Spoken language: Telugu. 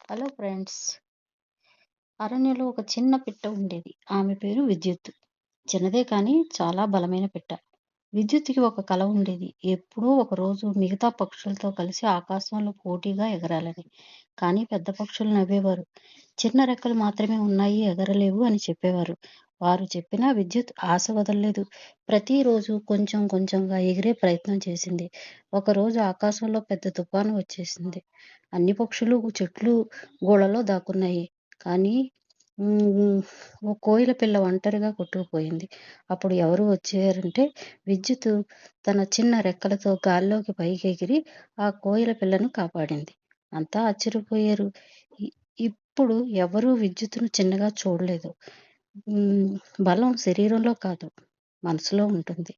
Hello friends. అరణ్యంలో ఒక చిన్న పిట్ట ఉండేది. ఆమె పేరు విద్యుత్. చిన్నదే కానీ చాలా బలమైన పిట్ట. విద్యుత్‌కి ఒక కల ఉండేది. ఎప్పుడో ఒకరోజు మిగతా పక్షులతో కలిసి ఆకాశంలో పోటీగా ఎగరాలని. కానీ పెద్ద పక్షులు నవ్వేవారు. చిన్న రెక్కలు మాత్రమే ఉన్నాయి, ఎగరలేవు అని చెప్పేవారు. వారు చెప్పినా విద్యుత్ ఆశ వదలలేదు. ప్రతిరోజు కొంచెం కొంచెంగా ఎగిరే ప్రయత్నం చేసింది. ఒకరోజు ఆకాశంలో పెద్ద తుఫాను వచ్చేసింది. అన్ని పక్షులు చెట్లు గూళ్ళలో దాక్కున్నాయి. కానీ హ్మ్. ఓ కోయిల పిల్ల ఒంటరిగా కొట్టుకుపోయింది. అప్పుడు ఎవరు వచ్చారంటే విద్యుత్తు తన చిన్న రెక్కలతో గాల్లోకి పైకెగిరి ఆ కోయిల పిల్లను కాపాడింది. అంతా ఆశ్చర్యపోయారు. ఇ ఇప్పుడు ఎవరూ విద్యుత్తును చిన్నగా చూడలేదు. హ్మ్. బలం శరీరంలో కాదు, మనసులో ఉంటుంది.